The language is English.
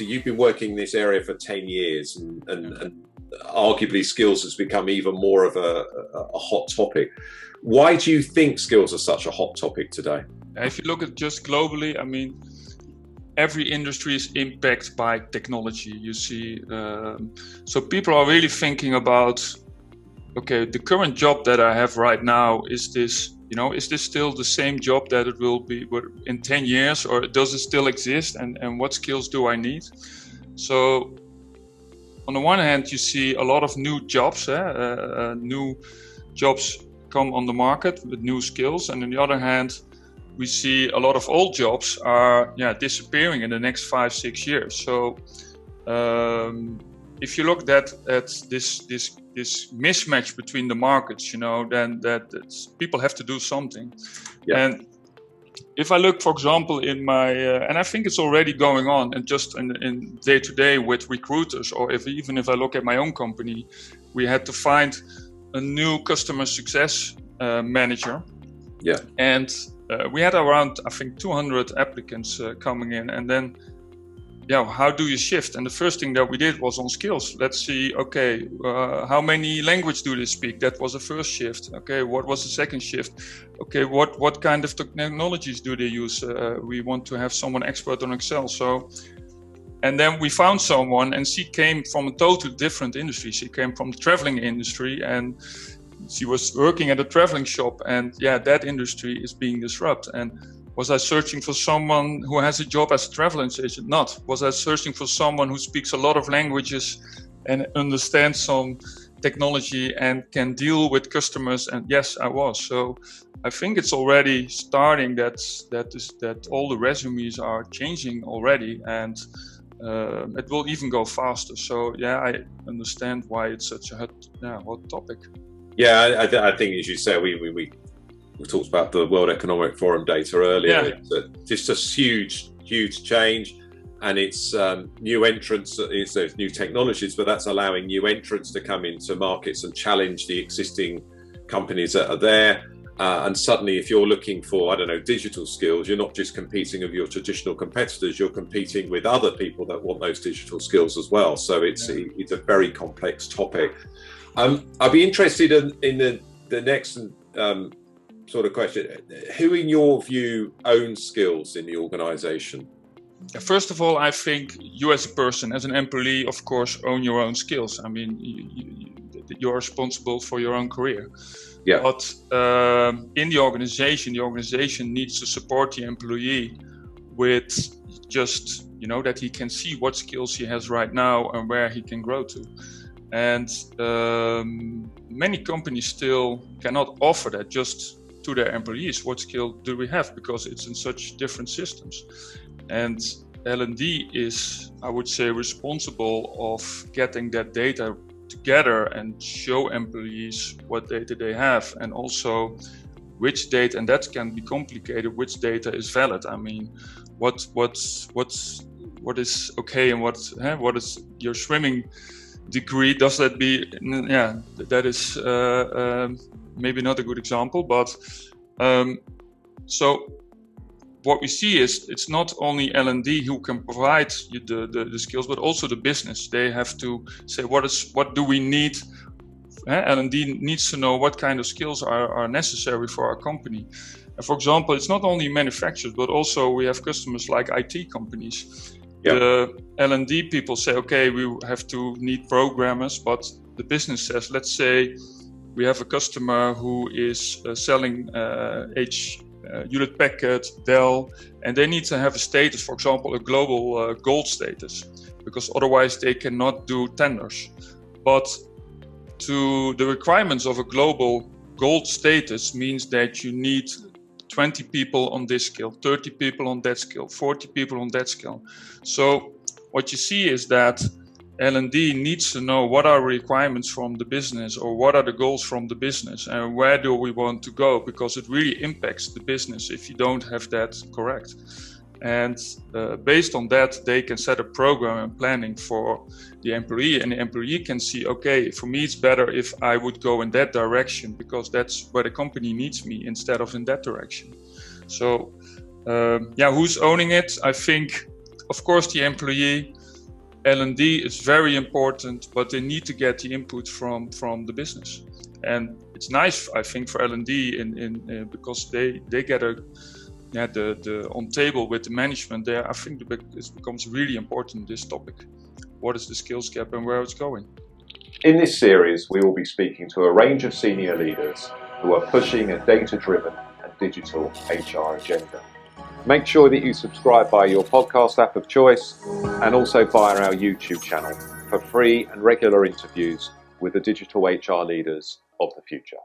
you've been working in this area for 10 years and arguably skills has become even more of a hot topic. Why do you think skills are such a hot topic today? If you look at just globally, I mean, every industry is impacted by technology. You see, so people are really thinking about, okay, the current job that I have right now, is this still the same job that it will be in 10 years, or does it still exist? And what skills do I need? So on the one hand, you see a lot of new jobs, new jobs come on the market with new skills. And on the other hand, we see a lot of old jobs are disappearing in the next 5-6 years. So if you look at this mismatch between the markets, then people have to do something. Yeah. And if I look, for example, in my, and I think it's already going on, and just in day to day with recruiters, or even if I look at my own company, we had to find a new customer success manager. Yeah. And we had around, I think, 200 applicants coming in, and then, how do you shift? And the first thing that we did was on skills. Let's see, okay, how many languages do they speak? That was the first shift. Okay, what was the second shift? Okay, what kind of technologies do they use? We want to have someone expert on Excel. So, and then we found someone, and she came from a totally different industry. She came from the traveling industry, and she was working at a traveling shop, and that industry is being disrupted. And was I searching for someone who has a job as a travel agent? Not. Was I searching for someone who speaks a lot of languages and understands some technology and can deal with customers? And yes, I was. So I think it's already starting that all the resumes are changing already, and it will even go faster. So I understand why it's such a hot topic. Yeah, I think, as you say, we talked about the World Economic Forum data earlier. Yeah. It's just a huge change, and it's new entrants. It's those new technologies, but that's allowing new entrants to come into markets and challenge the existing companies that are there. And suddenly, if you're looking for, digital skills, you're not just competing with your traditional competitors, you're competing with other people that want those digital skills as well. So it's a very complex topic. I'd be interested in the next sort of question. Who, in your view, owns skills in the organization? First of all, I think you as a person, as an employee, of course, own your own skills. I mean, you're responsible for your own career. Yeah. But in the organization needs to support the employee with just, that he can see what skills he has right now and where he can grow to. And many companies still cannot offer that just to their employees. What skill do we have? Because it's in such different systems. And L&D is, I would say, responsible of getting that data together and show employees what data they have, and also which data, and that can be complicated, which data is valid. I mean, what is okay, and what is your swimming degree? Does that be, that is maybe not a good example, but so what we see is it's not only L&D who can provide you the skills, but also the business. They have to say, what do we need? L&D needs to know what kind of skills are necessary for our company. And for example, it's not only manufacturers, but also we have customers like IT companies. Yep. The L&D people say, okay, we have to need programmers, but the business says, let's say we have a customer who is selling Hewlett Packard, Dell, and they need to have a status, for example, a global gold status, because otherwise they cannot do tenders. But to the requirements of a global gold status means that you need 20 people on this skill, 30 people on that skill, 40 people on that skill. So what you see is that L&D needs to know what are requirements from the business, or what are the goals from the business, and where do we want to go, because it really impacts the business if you don't have that correct. And based on that, they can set a program and planning for the employee, and the employee can see, okay, for me it's better if I would go in that direction, because that's where the company needs me, instead of in that direction. So who's owning it? I think, of course, the employee. L&D is very important, but they need to get the input from the business. And it's nice, I think, for L&D because they get the on table with the management there. I think it becomes really important, this topic. What is the skills gap and where it's going? In this series, we will be speaking to a range of senior leaders who are pushing a data-driven and digital HR agenda. Make sure that you subscribe via your podcast app of choice and also via our YouTube channel for free and regular interviews with the digital HR leaders of the future.